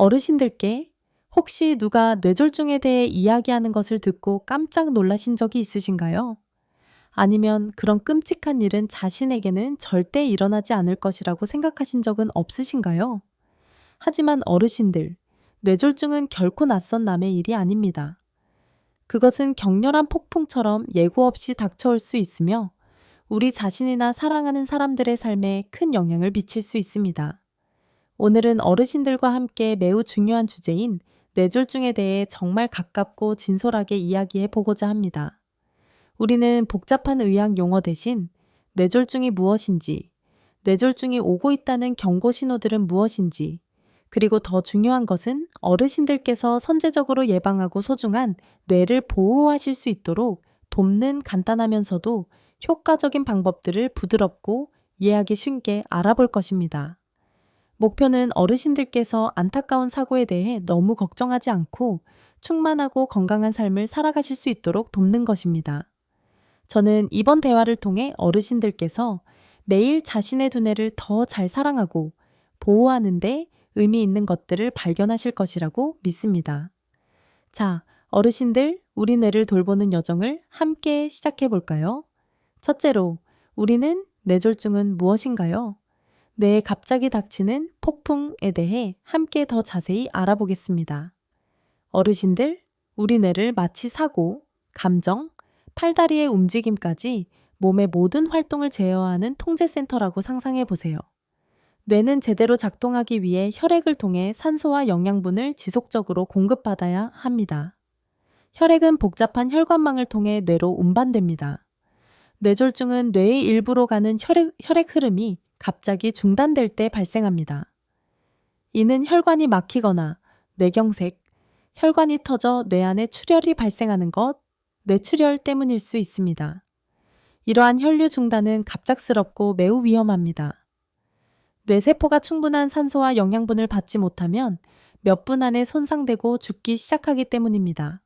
어르신들께 혹시 누가 뇌졸중에 대해 이야기하는 것을 듣고 깜짝 놀라신 적이 있으신가요? 아니면 그런 끔찍한 일은 자신에게는 절대 일어나지 않을 것이라고 생각하신 적은 없으신가요? 하지만 어르신들, 뇌졸중은 결코 낯선 남의 일이 아닙니다. 그것은 격렬한 폭풍처럼 예고 없이 닥쳐올 수 있으며 우리 자신이나 사랑하는 사람들의 삶에 큰 영향을 미칠 수 있습니다. 오늘은 어르신들과 함께 매우 중요한 주제인 뇌졸중에 대해 정말 가깝고 진솔하게 이야기해 보고자 합니다. 우리는 복잡한 의학 용어 대신 뇌졸중이 무엇인지, 뇌졸중이 오고 있다는 경고 신호들은 무엇인지, 그리고 더 중요한 것은 어르신들께서 선제적으로 예방하고 소중한 뇌를 보호하실 수 있도록 돕는 간단하면서도 효과적인 방법들을 부드럽고 이해하기 쉽게 알아볼 것입니다. 목표는 어르신들께서 안타까운 사고에 대해 너무 걱정하지 않고 충만하고 건강한 삶을 살아가실 수 있도록 돕는 것입니다. 저는 이번 대화를 통해 어르신들께서 매일 자신의 두뇌를 더 잘 사랑하고 보호하는데 의미 있는 것들을 발견하실 것이라고 믿습니다. 자, 어르신들, 우리 뇌를 돌보는 여정을 함께 시작해 볼까요? 첫째로, 우리는 뇌졸중은 무엇인가요? 뇌에 갑자기 닥치는 폭풍에 대해 함께 더 자세히 알아보겠습니다. 어르신들, 우리 뇌를 마치 사고, 감정, 팔다리의 움직임까지 몸의 모든 활동을 제어하는 통제센터라고 상상해 보세요. 뇌는 제대로 작동하기 위해 혈액을 통해 산소와 영양분을 지속적으로 공급받아야 합니다. 혈액은 복잡한 혈관망을 통해 뇌로 운반됩니다. 뇌졸중은 뇌의 일부로 가는 혈액 흐름이 갑자기 중단될 때 발생합니다. 이는 혈관이 막히거나 뇌경색, 혈관이 터져 뇌 안에 출혈이 발생하는 것, 뇌출혈 때문일 수 있습니다. 이러한 혈류 중단은 갑작스럽고 매우 위험합니다. 뇌세포가 충분한 산소와 영양분을 받지 못하면 몇 분 안에 손상되고 죽기 시작하기 때문입니다.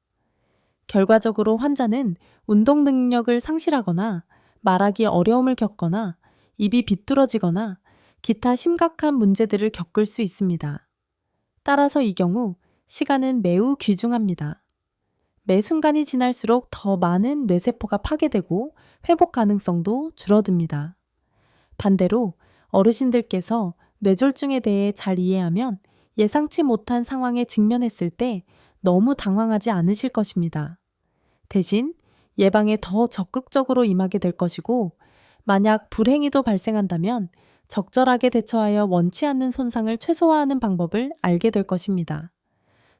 결과적으로 환자는 운동 능력을 상실하거나 말하기 어려움을 겪거나 입이 비뚤어지거나 기타 심각한 문제들을 겪을 수 있습니다. 따라서 이 경우 시간은 매우 귀중합니다. 매 순간이 지날수록 더 많은 뇌세포가 파괴되고 회복 가능성도 줄어듭니다. 반대로 어르신들께서 뇌졸중에 대해 잘 이해하면 예상치 못한 상황에 직면했을 때 너무 당황하지 않으실 것입니다. 대신 예방에 더 적극적으로 임하게 될 것이고, 만약 불행히도 발생한다면 적절하게 대처하여 원치 않는 손상을 최소화하는 방법을 알게 될 것입니다.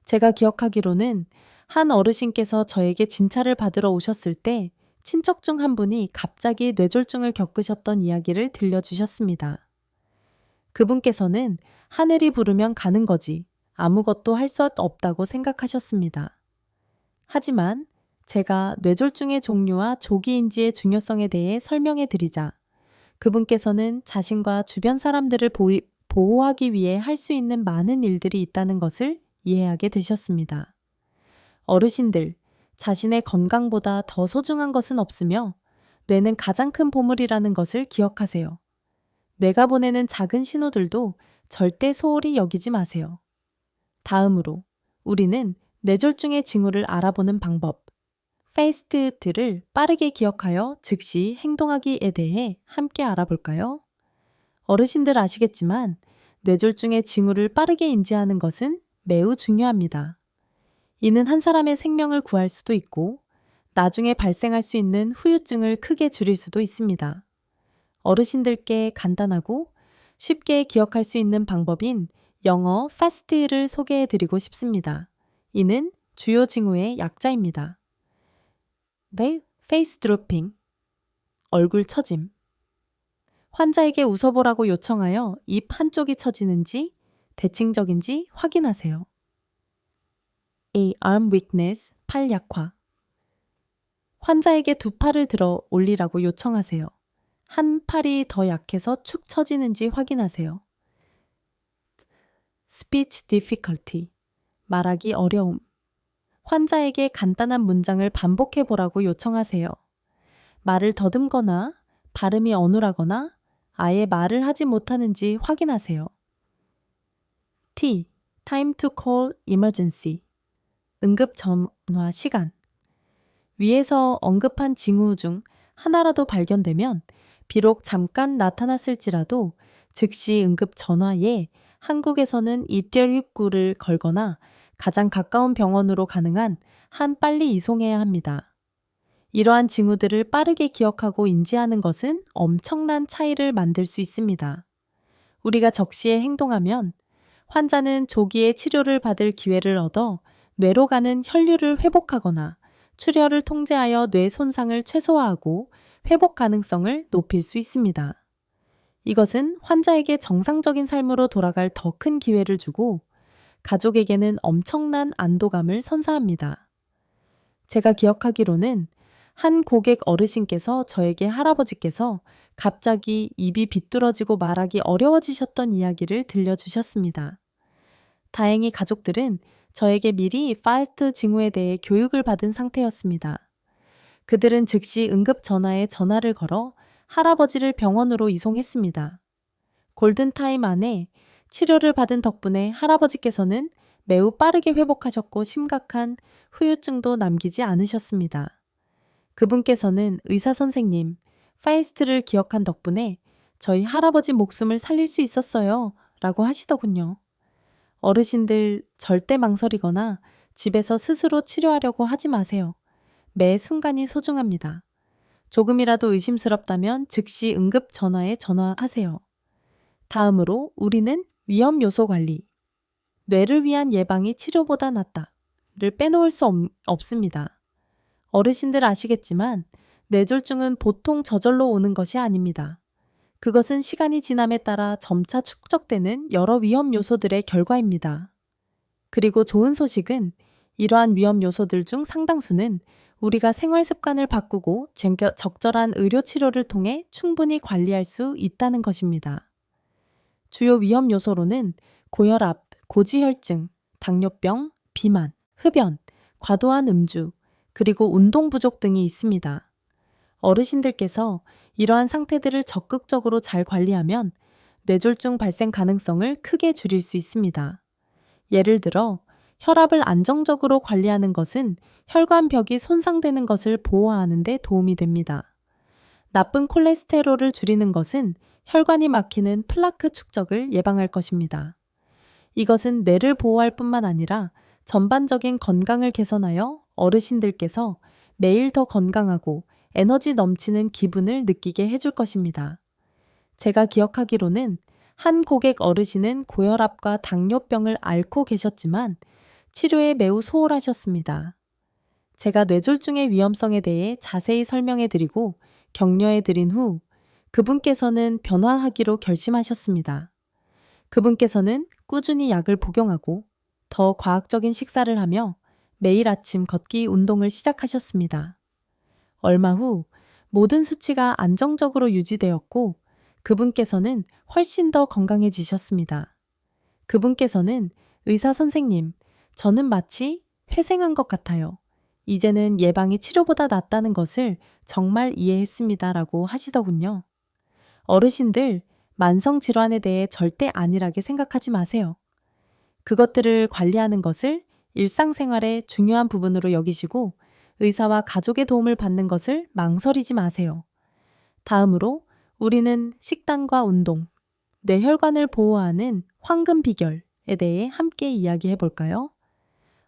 제가 기억하기로는 한 어르신께서 저에게 진찰을 받으러 오셨을 때 친척 중 한 분이 갑자기 뇌졸중을 겪으셨던 이야기를 들려주셨습니다. 그분께서는 하늘이 부르면 가는 거지 아무것도 할 수 없다고 생각하셨습니다. 하지만 제가 뇌졸중의 종류와 조기인지의 중요성에 대해 설명해 드리자 그분께서는 자신과 주변 사람들을 보호하기 위해 할 수 있는 많은 일들이 있다는 것을 이해하게 되셨습니다. 어르신들, 자신의 건강보다 더 소중한 것은 없으며 뇌는 가장 큰 보물이라는 것을 기억하세요. 뇌가 보내는 작은 신호들도 절대 소홀히 여기지 마세요. 다음으로 우리는 뇌졸중의 징후를 알아보는 방법, 페이스트를 빠르게 기억하여 즉시 행동하기에 대해 함께 알아볼까요? 어르신들 아시겠지만 뇌졸중의 징후를 빠르게 인지하는 것은 매우 중요합니다. 이는 한 사람의 생명을 구할 수도 있고 나중에 발생할 수 있는 후유증을 크게 줄일 수도 있습니다. 어르신들께 간단하고 쉽게 기억할 수 있는 방법인 영어 FAST를 소개해 드리고 싶습니다. 이는 주요 징후의 약자입니다. 네, face dropping, 얼굴 처짐. 환자에게 웃어보라고 요청하여 입 한쪽이 처지는지 대칭적인지 확인하세요. A arm weakness, 팔 약화. 환자에게 두 팔을 들어 올리라고 요청하세요. 한 팔이 더 약해서 축 처지는지 확인하세요. Speech difficulty, 말하기 어려움. 환자에게 간단한 문장을 반복해 보라고 요청하세요. 말을 더듬거나 발음이 어눌하거나 아예 말을 하지 못하는지 확인하세요. T, Time to call emergency. 응급 전화 시간. 위에서 언급한 징후 중 하나라도 발견되면 비록 잠깐 나타났을지라도 즉시 응급 전화에 한국에서는 119를 걸거나 가장 가까운 병원으로 가능한 한 빨리 이송해야 합니다. 이러한 징후들을 빠르게 기억하고 인지하는 것은 엄청난 차이를 만들 수 있습니다. 우리가 적시에 행동하면 환자는 조기에 치료를 받을 기회를 얻어 뇌로 가는 혈류를 회복하거나 출혈을 통제하여 뇌 손상을 최소화하고 회복 가능성을 높일 수 있습니다. 이것은 환자에게 정상적인 삶으로 돌아갈 더 큰 기회를 주고 가족에게는 엄청난 안도감을 선사합니다. 제가 기억하기로는 한 고객 어르신께서 저에게 할아버지께서 갑자기 입이 비뚤어지고 말하기 어려워지셨던 이야기를 들려주셨습니다. 다행히 가족들은 저에게 미리 파스트 징후에 대해 교육을 받은 상태였습니다. 그들은 즉시 응급 전화에 전화를 걸어 할아버지를 병원으로 이송했습니다. 골든타임 안에 치료를 받은 덕분에 할아버지께서는 매우 빠르게 회복하셨고 심각한 후유증도 남기지 않으셨습니다. 그분께서는 의사 선생님, 파이스트를 기억한 덕분에 저희 할아버지 목숨을 살릴 수 있었어요 라고 하시더군요. 어르신들 절대 망설이거나 집에서 스스로 치료하려고 하지 마세요. 매 순간이 소중합니다. 조금이라도 의심스럽다면 즉시 응급 전화에 전화하세요. 다음으로 우리는 위험 요소 관리. 뇌를 위한 예방이 치료보다 낫다를 빼놓을 수 없습니다. 어르신들 아시겠지만 뇌졸중은 보통 저절로 오는 것이 아닙니다. 그것은 시간이 지남에 따라 점차 축적되는 여러 위험 요소들의 결과입니다. 그리고 좋은 소식은 이러한 위험 요소들 중 상당수는 우리가 생활 습관을 바꾸고 적절한 의료 치료를 통해 충분히 관리할 수 있다는 것입니다. 주요 위험 요소로는 고혈압, 고지혈증, 당뇨병, 비만, 흡연, 과도한 음주, 그리고 운동 부족 등이 있습니다. 어르신들께서 이러한 상태들을 적극적으로 잘 관리하면 뇌졸중 발생 가능성을 크게 줄일 수 있습니다. 예를 들어 혈압을 안정적으로 관리하는 것은 혈관벽이 손상되는 것을 보호하는 데 도움이 됩니다. 나쁜 콜레스테롤을 줄이는 것은 혈관이 막히는 플라크 축적을 예방할 것입니다. 이것은 뇌를 보호할 뿐만 아니라 전반적인 건강을 개선하여 어르신들께서 매일 더 건강하고 에너지 넘치는 기분을 느끼게 해줄 것입니다. 제가 기억하기로는 한 고객 어르신은 고혈압과 당뇨병을 앓고 계셨지만 치료에 매우 소홀하셨습니다. 제가 뇌졸중의 위험성에 대해 자세히 설명해 드리고 격려해 드린 후 그분께서는 변화하기로 결심하셨습니다. 그분께서는 꾸준히 약을 복용하고 더 과학적인 식사를 하며 매일 아침 걷기 운동을 시작하셨습니다. 얼마 후 모든 수치가 안정적으로 유지되었고 그분께서는 훨씬 더 건강해지셨습니다. 그분께서는 의사 선생님, 저는 마치 회생한 것 같아요. 이제는 예방이 치료보다 낫다는 것을 정말 이해했습니다. 라고 하시더군요. 어르신들, 만성질환에 대해 절대 안일하게 생각하지 마세요. 그것들을 관리하는 것을 일상생활의 중요한 부분으로 여기시고 의사와 가족의 도움을 받는 것을 망설이지 마세요. 다음으로 우리는 식단과 운동, 뇌혈관을 보호하는 황금 비결에 대해 함께 이야기해 볼까요?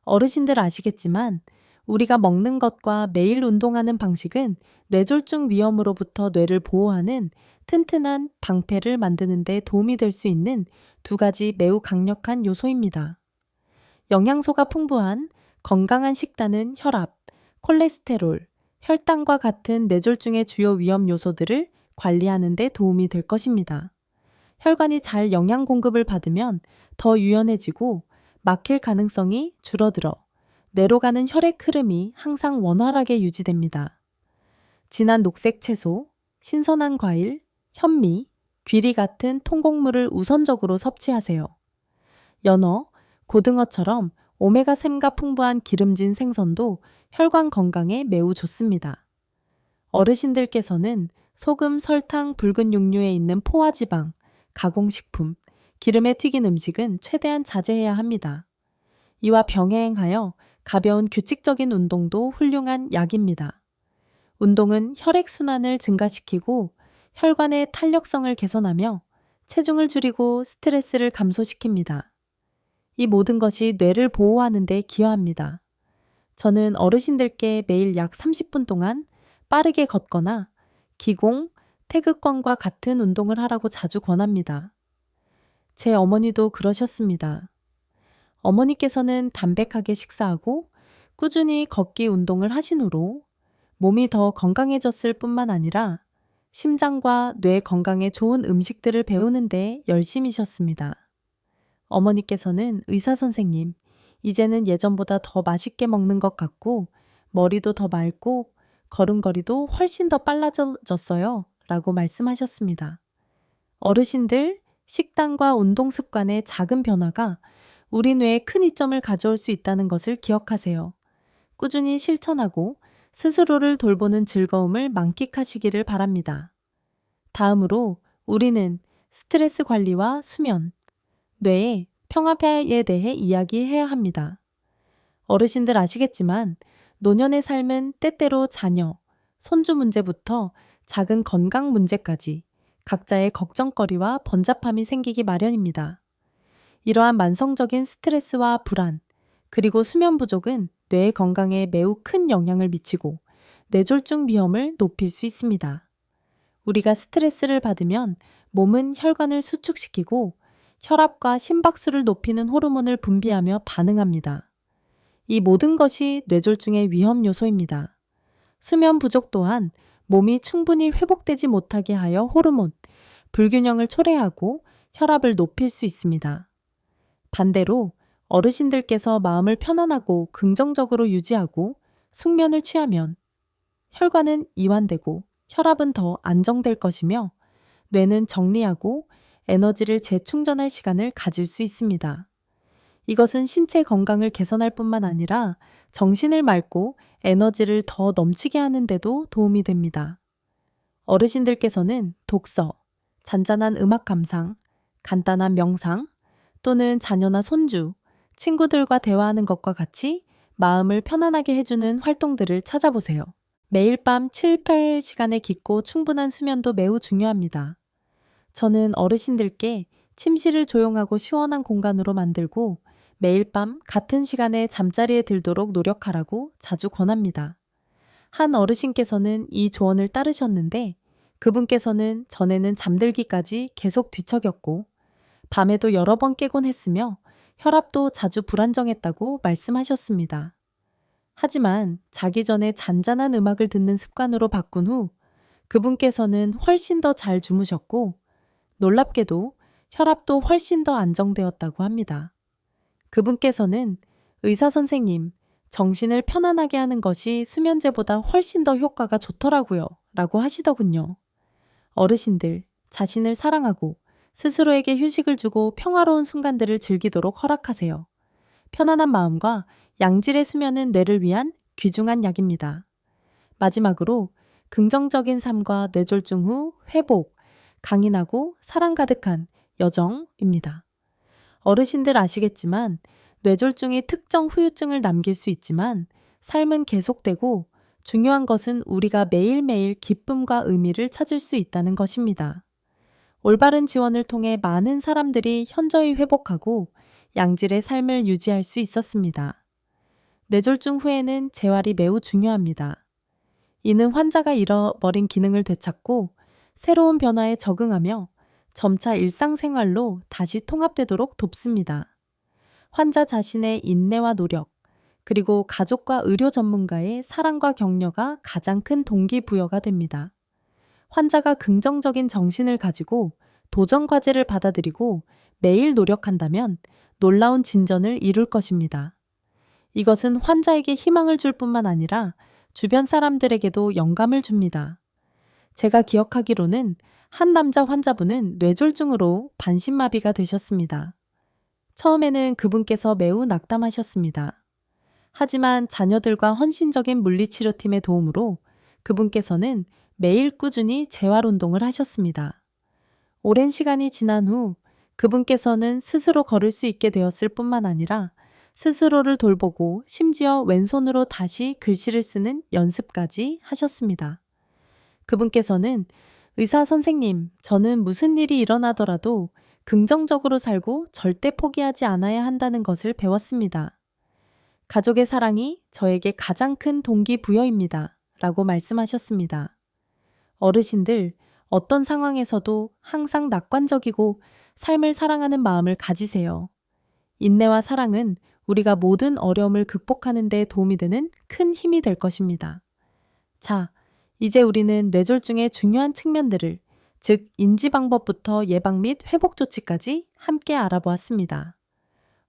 어르신들 아시겠지만 우리가 먹는 것과 매일 운동하는 방식은 뇌졸중 위험으로부터 뇌를 보호하는 튼튼한 방패를 만드는 데 도움이 될 수 있는 두 가지 매우 강력한 요소입니다. 영양소가 풍부한 건강한 식단은 혈압, 콜레스테롤, 혈당과 같은 뇌졸중의 주요 위험 요소들을 관리하는 데 도움이 될 것입니다. 혈관이 잘 영양 공급을 받으면 더 유연해지고 막힐 가능성이 줄어들어 뇌로 가는 혈액 흐름이 항상 원활하게 유지됩니다. 진한 녹색 채소, 신선한 과일, 현미, 귀리 같은 통곡물을 우선적으로 섭취하세요. 연어, 고등어처럼 오메가3가 풍부한 기름진 생선도 혈관 건강에 매우 좋습니다. 어르신들께서는 소금, 설탕, 붉은 육류에 있는 포화지방, 가공식품, 기름에 튀긴 음식은 최대한 자제해야 합니다. 이와 병행하여 가벼운 규칙적인 운동도 훌륭한 약입니다. 운동은 혈액순환을 증가시키고 혈관의 탄력성을 개선하며 체중을 줄이고 스트레스를 감소시킵니다. 이 모든 것이 뇌를 보호하는 데 기여합니다. 저는 어르신들께 매일 약 30분 동안 빠르게 걷거나 기공, 태극권과 같은 운동을 하라고 자주 권합니다. 제 어머니도 그러셨습니다. 어머니께서는 담백하게 식사하고 꾸준히 걷기 운동을 하신 후로 몸이 더 건강해졌을 뿐만 아니라 심장과 뇌 건강에 좋은 음식들을 배우는 데 열심이셨습니다. 어머니께서는 의사 선생님, 이제는 예전보다 더 맛있게 먹는 것 같고 머리도 더 맑고 걸음걸이도 훨씬 더 빨라졌어요. 라고 말씀하셨습니다. 어르신들, 식단과 운동 습관의 작은 변화가 우리 뇌에 큰 이점을 가져올 수 있다는 것을 기억하세요. 꾸준히 실천하고 스스로를 돌보는 즐거움을 만끽하시기를 바랍니다. 다음으로 우리는 스트레스 관리와 수면, 뇌의 평화에 대해 이야기해야 합니다. 어르신들 아시겠지만 노년의 삶은 때때로 자녀, 손주 문제부터 작은 건강 문제까지 각자의 걱정거리와 번잡함이 생기기 마련입니다. 이러한 만성적인 스트레스와 불안, 그리고 수면 부족은 뇌 건강에 매우 큰 영향을 미치고 뇌졸중 위험을 높일 수 있습니다. 우리가 스트레스를 받으면 몸은 혈관을 수축시키고 혈압과 심박수를 높이는 호르몬을 분비하며 반응합니다. 이 모든 것이 뇌졸중의 위험 요소입니다. 수면 부족 또한 몸이 충분히 회복되지 못하게 하여 호르몬, 불균형을 초래하고 혈압을 높일 수 있습니다. 반대로 어르신들께서 마음을 편안하고 긍정적으로 유지하고 숙면을 취하면 혈관은 이완되고 혈압은 더 안정될 것이며 뇌는 정리하고 에너지를 재충전할 시간을 가질 수 있습니다. 이것은 신체 건강을 개선할 뿐만 아니라 정신을 맑고 에너지를 더 넘치게 하는 데도 도움이 됩니다. 어르신들께서는 독서, 잔잔한 음악 감상, 간단한 명상 또는 자녀나 손주, 친구들과 대화하는 것과 같이 마음을 편안하게 해주는 활동들을 찾아보세요. 매일 밤 7, 8시간의 깊고 충분한 수면도 매우 중요합니다. 저는 어르신들께 침실을 조용하고 시원한 공간으로 만들고 매일 밤 같은 시간에 잠자리에 들도록 노력하라고 자주 권합니다. 한 어르신께서는 이 조언을 따르셨는데 그분께서는 전에는 잠들기까지 계속 뒤척였고 밤에도 여러 번 깨곤 했으며 혈압도 자주 불안정했다고 말씀하셨습니다. 하지만 자기 전에 잔잔한 음악을 듣는 습관으로 바꾼 후 그분께서는 훨씬 더 잘 주무셨고 놀랍게도 혈압도 훨씬 더 안정되었다고 합니다. 그분께서는 의사 선생님, 정신을 편안하게 하는 것이 수면제보다 훨씬 더 효과가 좋더라고요. 라고 하시더군요. 어르신들, 자신을 사랑하고 스스로에게 휴식을 주고 평화로운 순간들을 즐기도록 허락하세요. 편안한 마음과 양질의 수면은 뇌를 위한 귀중한 약입니다. 마지막으로 긍정적인 삶과 뇌졸중 후 회복, 강인하고 사랑 가득한 여정입니다. 어르신들 아시겠지만 뇌졸중이 특정 후유증을 남길 수 있지만 삶은 계속되고 중요한 것은 우리가 매일매일 기쁨과 의미를 찾을 수 있다는 것입니다. 올바른 지원을 통해 많은 사람들이 현저히 회복하고 양질의 삶을 유지할 수 있었습니다. 뇌졸중 후에는 재활이 매우 중요합니다. 이는 환자가 잃어버린 기능을 되찾고 새로운 변화에 적응하며 점차 일상생활로 다시 통합되도록 돕습니다. 환자 자신의 인내와 노력, 그리고 가족과 의료 전문가의 사랑과 격려가 가장 큰 동기부여가 됩니다. 환자가 긍정적인 정신을 가지고 도전 과제를 받아들이고 매일 노력한다면 놀라운 진전을 이룰 것입니다. 이것은 환자에게 희망을 줄 뿐만 아니라 주변 사람들에게도 영감을 줍니다. 제가 기억하기로는 한 남자 환자분은 뇌졸중으로 반신마비가 되셨습니다. 처음에는 그분께서 매우 낙담하셨습니다. 하지만 자녀들과 헌신적인 물리치료팀의 도움으로 그분께서는 매일 꾸준히 재활운동을 하셨습니다. 오랜 시간이 지난 후 그분께서는 스스로 걸을 수 있게 되었을 뿐만 아니라 스스로를 돌보고 심지어 왼손으로 다시 글씨를 쓰는 연습까지 하셨습니다. 그분께서는 의사 선생님, 저는 무슨 일이 일어나더라도 긍정적으로 살고 절대 포기하지 않아야 한다는 것을 배웠습니다. 가족의 사랑이 저에게 가장 큰 동기부여입니다. 라고 말씀하셨습니다. 어르신들, 어떤 상황에서도 항상 낙관적이고 삶을 사랑하는 마음을 가지세요. 인내와 사랑은 우리가 모든 어려움을 극복하는 데 도움이 되는 큰 힘이 될 것입니다. 자, 이제 우리는 뇌졸중의 중요한 측면들을, 즉 인지 방법부터 예방 및 회복 조치까지 함께 알아보았습니다.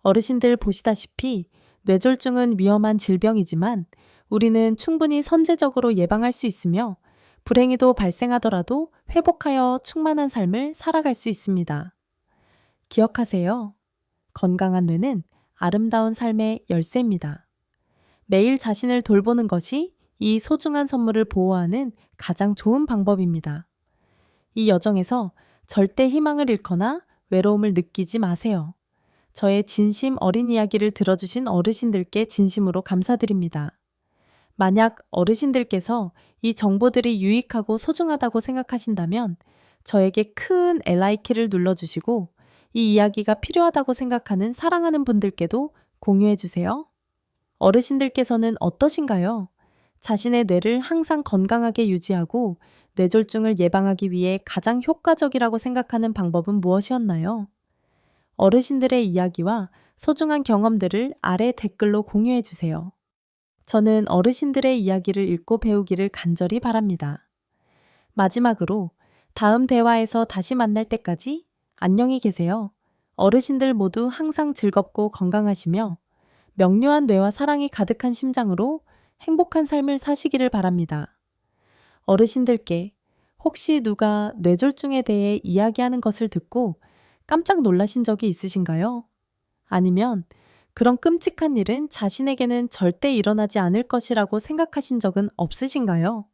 어르신들 보시다시피 뇌졸중은 위험한 질병이지만 우리는 충분히 선제적으로 예방할 수 있으며 불행히도 발생하더라도 회복하여 충만한 삶을 살아갈 수 있습니다. 기억하세요. 건강한 뇌는 아름다운 삶의 열쇠입니다. 매일 자신을 돌보는 것이 이 소중한 선물을 보호하는 가장 좋은 방법입니다. 이 여정에서 절대 희망을 잃거나 외로움을 느끼지 마세요. 저의 진심 어린 이야기를 들어주신 어르신들께 진심으로 감사드립니다. 만약 어르신들께서 이 정보들이 유익하고 소중하다고 생각하신다면 저에게 큰 LI키를 눌러주시고 이 이야기가 필요하다고 생각하는 사랑하는 분들께도 공유해주세요. 어르신들께서는 어떠신가요? 자신의 뇌를 항상 건강하게 유지하고 뇌졸중을 예방하기 위해 가장 효과적이라고 생각하는 방법은 무엇이었나요? 어르신들의 이야기와 소중한 경험들을 아래 댓글로 공유해주세요. 저는 어르신들의 이야기를 읽고 배우기를 간절히 바랍니다. 마지막으로 다음 대화에서 다시 만날 때까지 안녕히 계세요. 어르신들 모두 항상 즐겁고 건강하시며 명료한 뇌와 사랑이 가득한 심장으로 행복한 삶을 사시기를 바랍니다. 어르신들께 혹시 누가 뇌졸중에 대해 이야기하는 것을 듣고 깜짝 놀라신 적이 있으신가요? 아니면 그런 끔찍한 일은 자신에게는 절대 일어나지 않을 것이라고 생각하신 적은 없으신가요?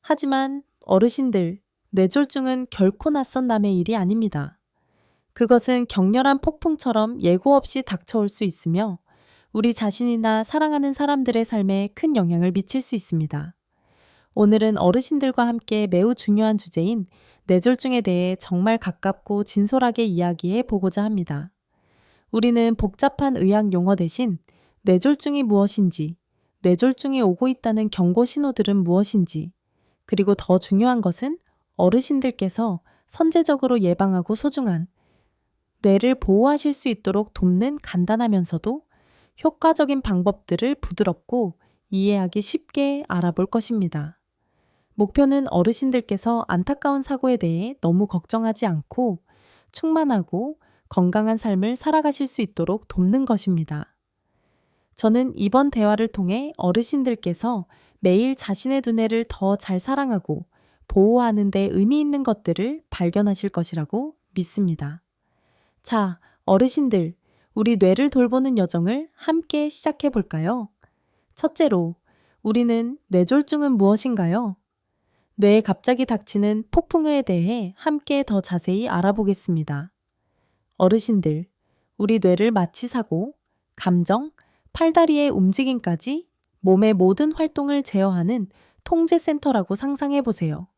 하지만 어르신들, 뇌졸중은 결코 낯선 남의 일이 아닙니다. 그것은 격렬한 폭풍처럼 예고 없이 닥쳐올 수 있으며 우리 자신이나 사랑하는 사람들의 삶에 큰 영향을 미칠 수 있습니다. 오늘은 어르신들과 함께 매우 중요한 주제인 뇌졸중에 대해 정말 가깝고 진솔하게 이야기해 보고자 합니다. 우리는 복잡한 의학 용어 대신 뇌졸중이 무엇인지, 뇌졸중이 오고 있다는 경고 신호들은 무엇인지, 그리고 더 중요한 것은 어르신들께서 선제적으로 예방하고 소중한 뇌를 보호하실 수 있도록 돕는 간단하면서도 효과적인 방법들을 부드럽고 이해하기 쉽게 알아볼 것입니다. 목표는 어르신들께서 안타까운 사고에 대해 너무 걱정하지 않고 충만하고 건강한 삶을 살아가실 수 있도록 돕는 것입니다. 저는 이번 대화를 통해 어르신들께서 매일 자신의 두뇌를 더 잘 사랑하고 보호하는 데 의미 있는 것들을 발견하실 것이라고 믿습니다. 자, 어르신들, 우리 뇌를 돌보는 여정을 함께 시작해 볼까요? 첫째로, 우리는 뇌졸중은 무엇인가요? 뇌에 갑자기 닥치는 폭풍에 대해 함께 더 자세히 알아보겠습니다. 어르신들, 우리 뇌를 마치 사고, 감정, 팔다리의 움직임까지 몸의 모든 활동을 제어하는 통제센터라고 상상해 보세요.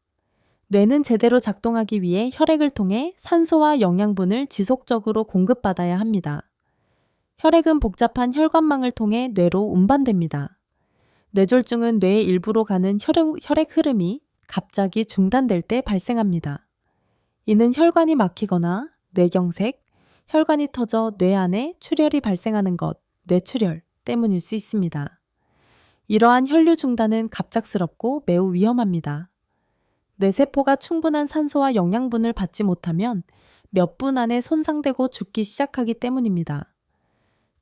뇌는 제대로 작동하기 위해 혈액을 통해 산소와 영양분을 지속적으로 공급받아야 합니다. 혈액은 복잡한 혈관망을 통해 뇌로 운반됩니다. 뇌졸중은 뇌의 일부로 가는 혈액 흐름이 갑자기 중단될 때 발생합니다. 이는 혈관이 막히거나 뇌경색, 혈관이 터져 뇌 안에 출혈이 발생하는 것, 뇌출혈 때문일 수 있습니다. 이러한 혈류 중단은 갑작스럽고 매우 위험합니다. 뇌세포가 충분한 산소와 영양분을 받지 못하면 몇 분 안에 손상되고 죽기 시작하기 때문입니다.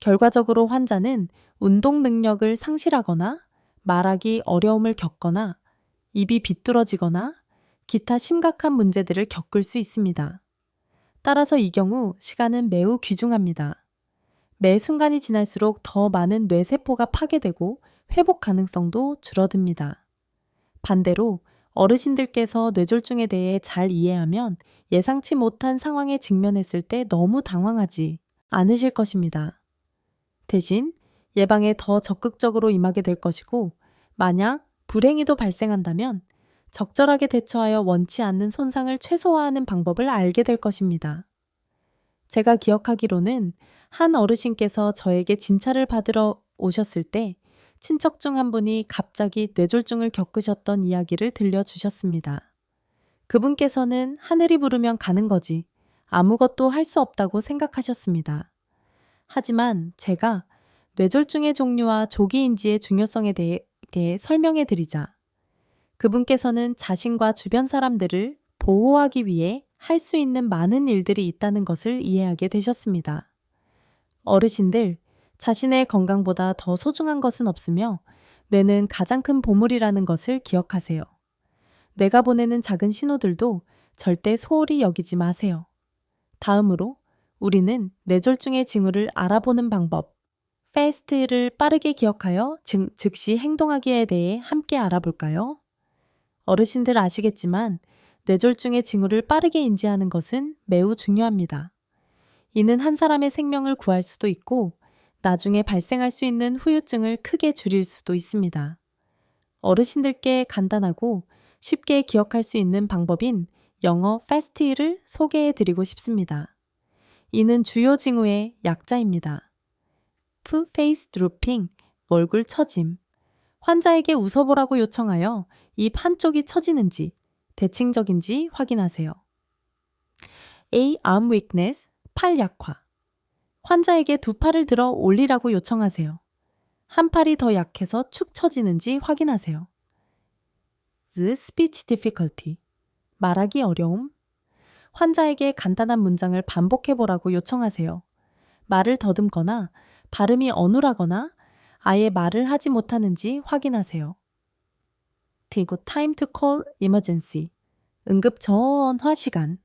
결과적으로 환자는 운동 능력을 상실하거나 말하기 어려움을 겪거나 입이 비뚤어지거나 기타 심각한 문제들을 겪을 수 있습니다. 따라서 이 경우 시간은 매우 귀중합니다. 매 순간이 지날수록 더 많은 뇌세포가 파괴되고 회복 가능성도 줄어듭니다. 반대로 어르신들께서 뇌졸중에 대해 잘 이해하면 예상치 못한 상황에 직면했을 때 너무 당황하지 않으실 것입니다. 대신 예방에 더 적극적으로 임하게 될 것이고, 만약 불행히도 발생한다면 적절하게 대처하여 원치 않는 손상을 최소화하는 방법을 알게 될 것입니다. 제가 기억하기로는 한 어르신께서 저에게 진찰을 받으러 오셨을 때 친척 중 한 분이 갑자기 뇌졸중을 겪으셨던 이야기를 들려주셨습니다. 그분께서는 하늘이 부르면 가는 거지 아무것도 할 수 없다고 생각하셨습니다. 하지만 제가 뇌졸중의 종류와 조기 인지의 중요성에 대해 설명해 드리자 그분께서는 자신과 주변 사람들을 보호하기 위해 할 수 있는 많은 일들이 있다는 것을 이해하게 되셨습니다. 어르신들, 자신의 건강보다 더 소중한 것은 없으며 뇌는 가장 큰 보물이라는 것을 기억하세요. 뇌가 보내는 작은 신호들도 절대 소홀히 여기지 마세요. 다음으로 우리는 뇌졸중의 징후를 알아보는 방법, FAST를 빠르게 기억하여 즉시 행동하기에 대해 함께 알아볼까요? 어르신들 아시겠지만 뇌졸중의 징후를 빠르게 인지하는 것은 매우 중요합니다. 이는 한 사람의 생명을 구할 수도 있고 나중에 발생할 수 있는 후유증을 크게 줄일 수도 있습니다. 어르신들께 간단하고 쉽게 기억할 수 있는 방법인 영어 FAST를 소개해 드리고 싶습니다. 이는 주요 징후의 약자입니다. face drooping, 얼굴 처짐. 환자에게 웃어보라고 요청하여 입 한쪽이 처지는지 대칭적인지 확인하세요. A. arm weakness, 팔 약화. 환자에게 두 팔을 들어 올리라고 요청하세요. 한 팔이 더 약해서 축 처지는지 확인하세요. speech difficulty, 말하기 어려움. 환자에게 간단한 문장을 반복해보라고 요청하세요. 말을 더듬거나 발음이 어눌하거나 아예 말을 하지 못하는지 확인하세요. 그리고 time to call emergency, 응급 전화 시간.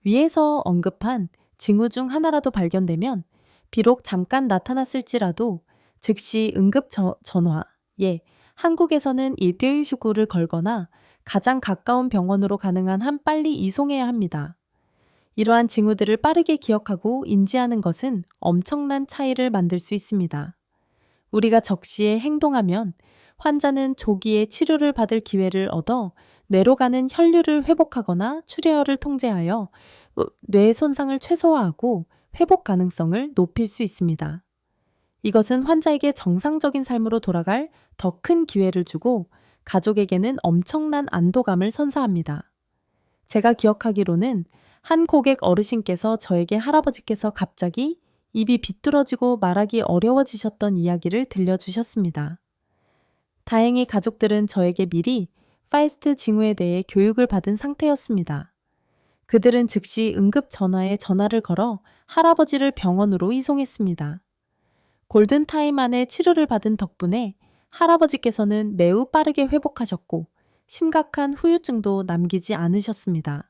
위에서 언급한 징후 중 하나라도 발견되면 비록 잠깐 나타났을지라도 즉시 응급 전화에 한국에서는 119를 걸거나 가장 가까운 병원으로 가능한 한 빨리 이송해야 합니다. 이러한 징후들을 빠르게 기억하고 인지하는 것은 엄청난 차이를 만들 수 있습니다. 우리가 적시에 행동하면 환자는 조기에 치료를 받을 기회를 얻어 뇌로 가는 혈류를 회복하거나 출혈을 통제하여 뇌 손상을 최소화하고 회복 가능성을 높일 수 있습니다. 이것은 환자에게 정상적인 삶으로 돌아갈 더 큰 기회를 주고 가족에게는 엄청난 안도감을 선사합니다. 제가 기억하기로는 한 고객 어르신께서 저에게 할아버지께서 갑자기 입이 비뚤어지고 말하기 어려워지셨던 이야기를 들려주셨습니다. 다행히 가족들은 저에게 미리 FAST 징후에 대해 교육을 받은 상태였습니다. 그들은 즉시 응급 전화에 전화를 걸어 할아버지를 병원으로 이송했습니다. 골든타임 안에 치료를 받은 덕분에 할아버지께서는 매우 빠르게 회복하셨고 심각한 후유증도 남기지 않으셨습니다.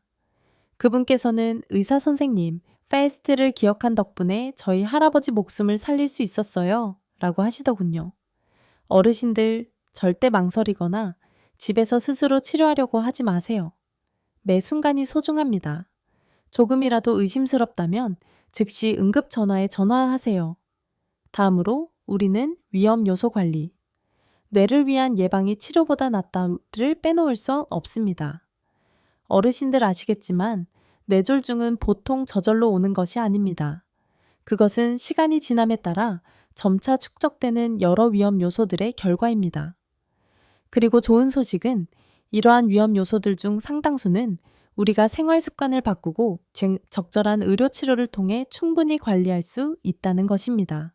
그분께서는 의사 선생님, FAST를 기억한 덕분에 저희 할아버지 목숨을 살릴 수 있었어요 라고 하시더군요. 어르신들 절대 망설이거나 집에서 스스로 치료하려고 하지 마세요. 매 순간이 소중합니다. 조금이라도 의심스럽다면 즉시 응급 전화에 전화하세요. 다음으로 우리는 위험 요소 관리. 뇌를 위한 예방이 치료보다 낫다를 빼놓을 수 없습니다. 어르신들 아시겠지만 뇌졸중은 보통 저절로 오는 것이 아닙니다. 그것은 시간이 지남에 따라 점차 축적되는 여러 위험 요소들의 결과입니다. 그리고 좋은 소식은 이러한 위험 요소들 중 상당수는 우리가 생활 습관을 바꾸고 적절한 의료 치료를 통해 충분히 관리할 수 있다는 것입니다.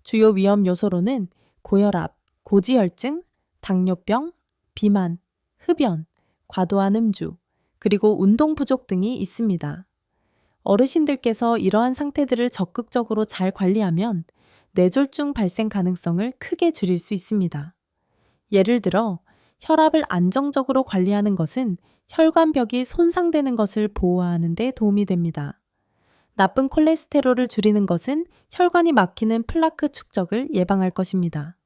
주요 위험 요소로는 고혈압, 고지혈증, 당뇨병, 비만, 흡연, 과도한 음주, 그리고 운동 부족 등이 있습니다. 어르신들께서 이러한 상태들을 적극적으로 잘 관리하면 뇌졸중 발생 가능성을 크게 줄일 수 있습니다. 예를 들어 혈압을 안정적으로 관리하는 것은 혈관벽이 손상되는 것을 보호하는 데 도움이 됩니다. 나쁜 콜레스테롤을 줄이는 것은 혈관이 막히는 플라크 축적을 예방할 것입니다.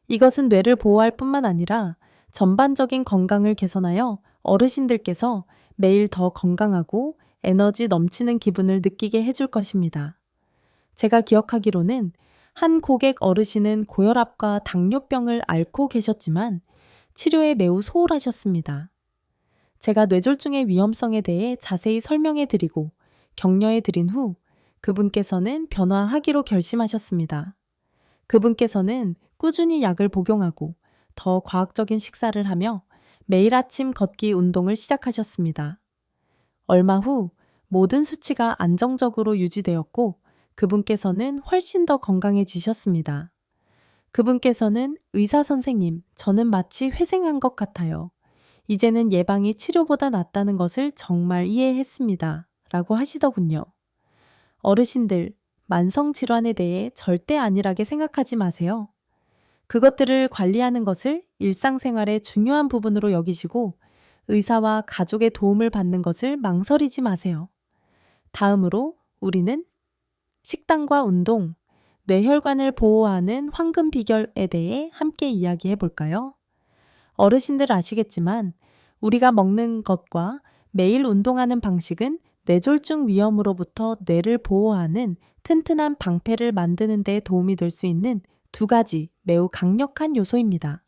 이것은 뇌를 보호할 뿐만 아니라 전반적인 건강을 개선하여 어르신들께서 매일 더 건강하고 에너지 넘치는 기분을 느끼게 해줄 것입니다. 제가 기억하기로는 한 고객 어르신은 고혈압과 당뇨병을 앓고 계셨지만 치료에 매우 소홀하셨습니다. 제가 뇌졸중의 위험성에 대해 자세히 설명해 드리고 격려해 드린 후 그분께서는 변화하기로 결심하셨습니다. 그분께서는 꾸준히 약을 복용하고 더 과학적인 식사를 하며 매일 아침 걷기 운동을 시작하셨습니다. 얼마 후 모든 수치가 안정적으로 유지되었고 그분께서는 훨씬 더 건강해지셨습니다. 그분께서는 의사 선생님, 저는 마치 회생한 것 같아요. 이제는 예방이 치료보다 낫다는 것을 정말 이해했습니다. 라고 하시더군요. 어르신들, 만성질환에 대해 절대 안일하게 생각하지 마세요. 그것들을 관리하는 것을 일상생활의 중요한 부분으로 여기시고 의사와 가족의 도움을 받는 것을 망설이지 마세요. 다음으로 우리는 식단과 운동, 뇌혈관을 보호하는 황금 비결에 대해 함께 이야기해 볼까요? 어르신들 아시겠지만 우리가 먹는 것과 매일 운동하는 방식은 뇌졸중 위험으로부터 뇌를 보호하는 튼튼한 방패를 만드는 데 도움이 될 수 있는 두 가지 매우 강력한 요소입니다.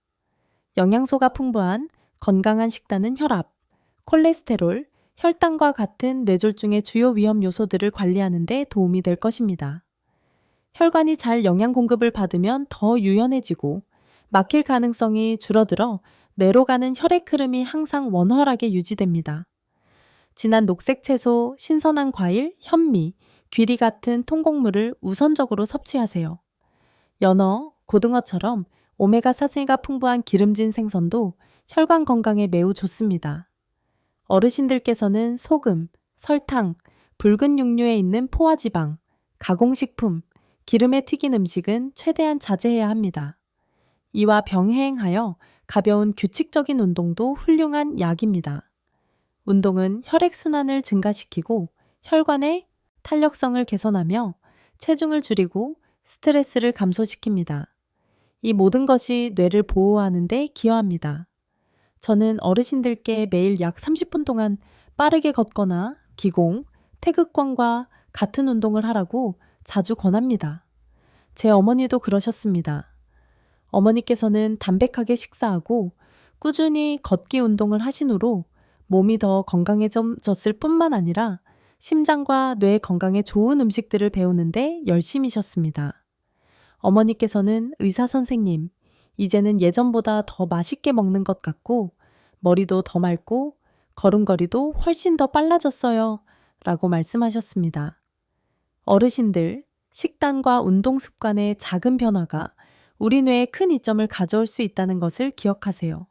영양소가 풍부한 건강한 식단은 혈압, 콜레스테롤, 혈당과 같은 뇌졸중의 주요 위험 요소들을 관리하는 데 도움이 될 것입니다. 혈관이 잘 영양 공급을 받으면 더 유연해지고 막힐 가능성이 줄어들어 뇌로 가는 혈액 흐름이 항상 원활하게 유지됩니다. 진한 녹색 채소, 신선한 과일, 현미, 귀리 같은 통곡물을 우선적으로 섭취하세요. 연어, 고등어처럼 오메가3가 풍부한 기름진 생선도 혈관 건강에 매우 좋습니다. 어르신들께서는 소금, 설탕, 붉은 육류에 있는 포화지방, 가공식품, 기름에 튀긴 음식은 최대한 자제해야 합니다. 이와 병행하여 가벼운 규칙적인 운동도 훌륭한 약입니다. 운동은 혈액순환을 증가시키고 혈관의 탄력성을 개선하며 체중을 줄이고 스트레스를 감소시킵니다. 이 모든 것이 뇌를 보호하는 데 기여합니다. 저는 어르신들께 매일 약 30분 동안 빠르게 걷거나 기공, 태극권과 같은 운동을 하라고 자주 권합니다. 제 어머니도 그러셨습니다. 어머니께서는 담백하게 식사하고 꾸준히 걷기 운동을 하신 후로 몸이 더 건강해졌을 뿐만 아니라 심장과 뇌 건강에 좋은 음식들을 배우는데 열심이셨습니다. 어머니께서는 의사 선생님, 이제는 예전보다 더 맛있게 먹는 것 같고 머리도 더 맑고 걸음걸이도 훨씬 더 빨라졌어요. 라고 말씀하셨습니다. 어르신들, 식단과 운동 습관의 작은 변화가 우리 뇌에 큰 이점을 가져올 수 있다는 것을 기억하세요.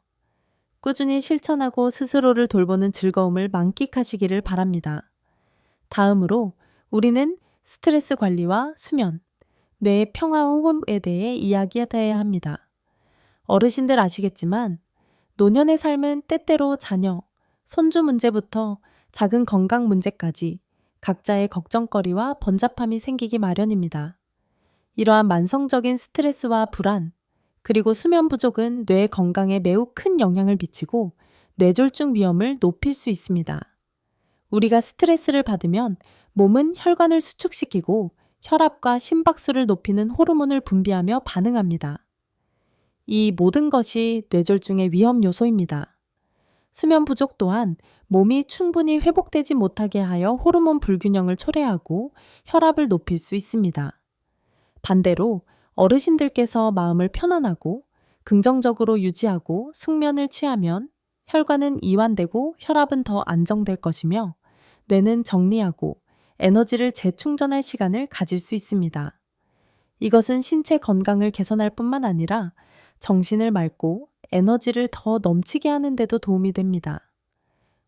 꾸준히 실천하고 스스로를 돌보는 즐거움을 만끽하시기를 바랍니다. 다음으로 우리는 스트레스 관리와 수면, 뇌의 평화 호흡에 대해 이야기해야 합니다. 어르신들 아시겠지만 노년의 삶은 때때로 자녀, 손주 문제부터 작은 건강 문제까지 각자의 걱정거리와 번잡함이 생기기 마련입니다. 이러한 만성적인 스트레스와 불안, 그리고 수면 부족은 뇌 건강에 매우 큰 영향을 미치고 뇌졸중 위험을 높일 수 있습니다. 우리가 스트레스를 받으면 몸은 혈관을 수축시키고 혈압과 심박수를 높이는 호르몬을 분비하며 반응합니다. 이 모든 것이 뇌졸중의 위험 요소입니다. 수면 부족 또한 몸이 충분히 회복되지 못하게 하여 호르몬 불균형을 초래하고 혈압을 높일 수 있습니다. 반대로 어르신들께서 마음을 편안하고 긍정적으로 유지하고 숙면을 취하면 혈관은 이완되고 혈압은 더 안정될 것이며 뇌는 정리하고 에너지를 재충전할 시간을 가질 수 있습니다. 이것은 신체 건강을 개선할 뿐만 아니라 정신을 맑고 에너지를 더 넘치게 하는 데도 도움이 됩니다.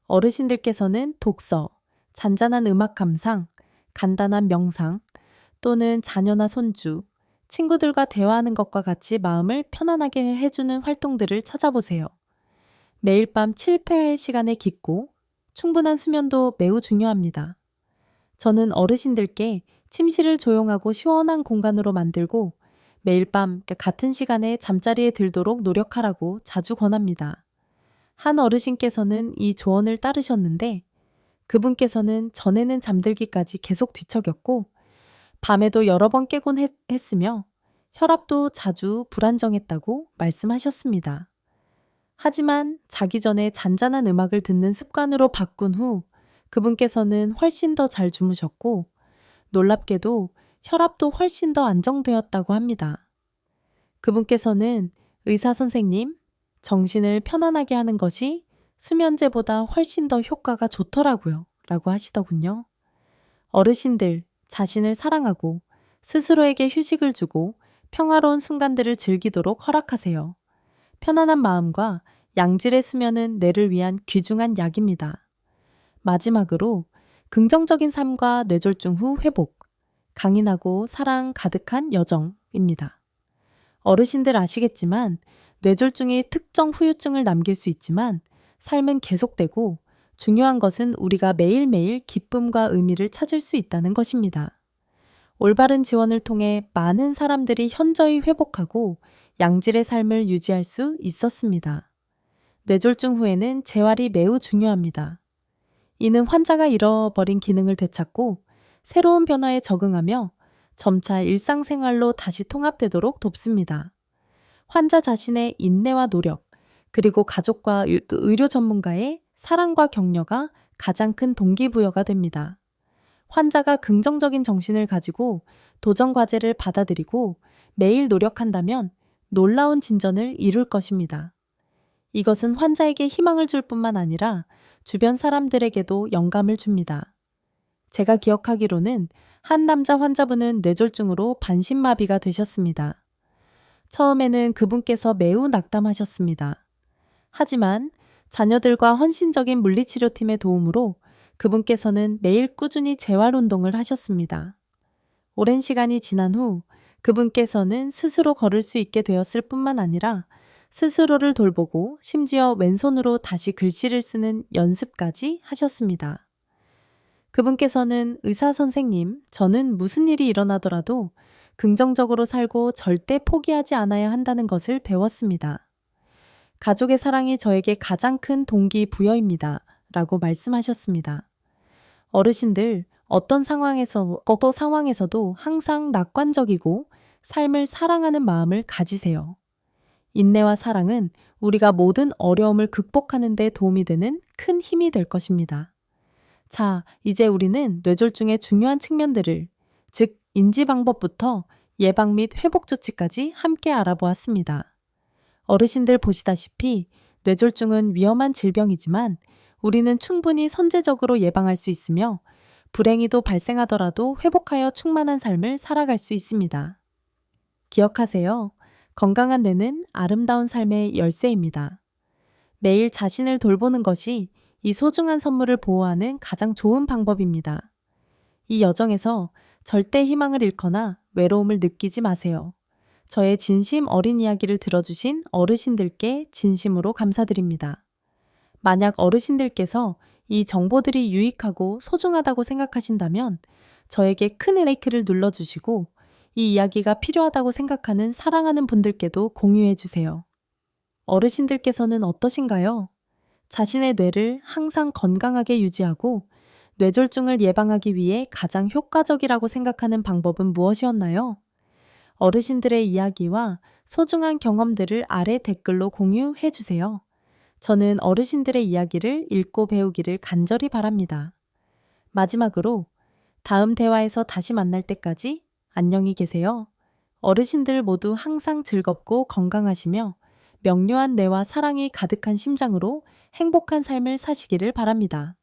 어르신들께서는 독서, 잔잔한 음악 감상, 간단한 명상 또는 자녀나 손주, 친구들과 대화하는 것과 같이 마음을 편안하게 해주는 활동들을 찾아보세요. 매일 밤 7~8 시간의 깊고 충분한 수면도 매우 중요합니다. 저는 어르신들께 침실을 조용하고 시원한 공간으로 만들고 매일 밤 같은 시간에 잠자리에 들도록 노력하라고 자주 권합니다. 한 어르신께서는 이 조언을 따르셨는데 그분께서는 전에는 잠들기까지 계속 뒤척였고 밤에도 여러 번 깨곤 했으며 혈압도 자주 불안정했다고 말씀하셨습니다. 하지만 자기 전에 잔잔한 음악을 듣는 습관으로 바꾼 후 그분께서는 훨씬 더 잘 주무셨고 놀랍게도 혈압도 훨씬 더 안정되었다고 합니다. 그분께서는 의사 선생님, 정신을 편안하게 하는 것이 수면제보다 훨씬 더 효과가 좋더라고요. 라고 하시더군요. 어르신들, 자신을 사랑하고 스스로에게 휴식을 주고 평화로운 순간들을 즐기도록 허락하세요. 편안한 마음과 양질의 수면은 뇌를 위한 귀중한 약입니다. 마지막으로 긍정적인 삶과 뇌졸중 후 회복, 강인하고 사랑 가득한 여정입니다. 어르신들 아시겠지만 뇌졸중이 특정 후유증을 남길 수 있지만 삶은 계속되고 중요한 것은 우리가 매일매일 기쁨과 의미를 찾을 수 있다는 것입니다. 올바른 지원을 통해 많은 사람들이 현저히 회복하고 양질의 삶을 유지할 수 있었습니다. 뇌졸중 후에는 재활이 매우 중요합니다. 이는 환자가 잃어버린 기능을 되찾고 새로운 변화에 적응하며 점차 일상생활로 다시 통합되도록 돕습니다. 환자 자신의 인내와 노력, 그리고 가족과 의료 전문가의 사랑과 격려가 가장 큰 동기부여가 됩니다. 환자가 긍정적인 정신을 가지고 도전 과제를 받아들이고 매일 노력한다면 놀라운 진전을 이룰 것입니다. 이것은 환자에게 희망을 줄 뿐만 아니라 주변 사람들에게도 영감을 줍니다. 제가 기억하기로는 한 남자 환자분은 뇌졸중으로 반신마비가 되셨습니다. 처음에는 그분께서 매우 낙담하셨습니다. 하지만 자녀들과 헌신적인 물리치료팀의 도움으로 그분께서는 매일 꾸준히 재활운동을 하셨습니다. 오랜 시간이 지난 후 그분께서는 스스로 걸을 수 있게 되었을 뿐만 아니라 스스로를 돌보고 심지어 왼손으로 다시 글씨를 쓰는 연습까지 하셨습니다. 그분께서는 의사 선생님, 저는 무슨 일이 일어나더라도 긍정적으로 살고 절대 포기하지 않아야 한다는 것을 배웠습니다. 가족의 사랑이 저에게 가장 큰 동기부여입니다. 라고 말씀하셨습니다. 어르신들, 어떤 상황에서도 항상 낙관적이고 삶을 사랑하는 마음을 가지세요. 인내와 사랑은 우리가 모든 어려움을 극복하는 데 도움이 되는 큰 힘이 될 것입니다. 자, 이제 우리는 뇌졸중의 중요한 측면들을, 즉 인지 방법부터 예방 및 회복 조치까지 함께 알아보았습니다. 어르신들 보시다시피 뇌졸중은 위험한 질병이지만 우리는 충분히 선제적으로 예방할 수 있으며 불행히도 발생하더라도 회복하여 충만한 삶을 살아갈 수 있습니다. 기억하세요. 건강한 뇌는 아름다운 삶의 열쇠입니다. 매일 자신을 돌보는 것이 이 소중한 선물을 보호하는 가장 좋은 방법입니다. 이 여정에서 절대 희망을 잃거나 외로움을 느끼지 마세요. 저의 진심 어린 이야기를 들어주신 어르신들께 진심으로 감사드립니다. 만약 어르신들께서 이 정보들이 유익하고 소중하다고 생각하신다면 저에게 큰 라이크를 눌러주시고 이 이야기가 필요하다고 생각하는 사랑하는 분들께도 공유해 주세요. 어르신들께서는 어떠신가요? 자신의 뇌를 항상 건강하게 유지하고 뇌졸중을 예방하기 위해 가장 효과적이라고 생각하는 방법은 무엇이었나요? 어르신들의 이야기와 소중한 경험들을 아래 댓글로 공유해 주세요. 저는 어르신들의 이야기를 읽고 배우기를 간절히 바랍니다. 마지막으로 다음 대화에서 다시 만날 때까지 안녕히 계세요. 어르신들 모두 항상 즐겁고 건강하시며 명료한 뇌와 사랑이 가득한 심장으로 행복한 삶을 사시기를 바랍니다.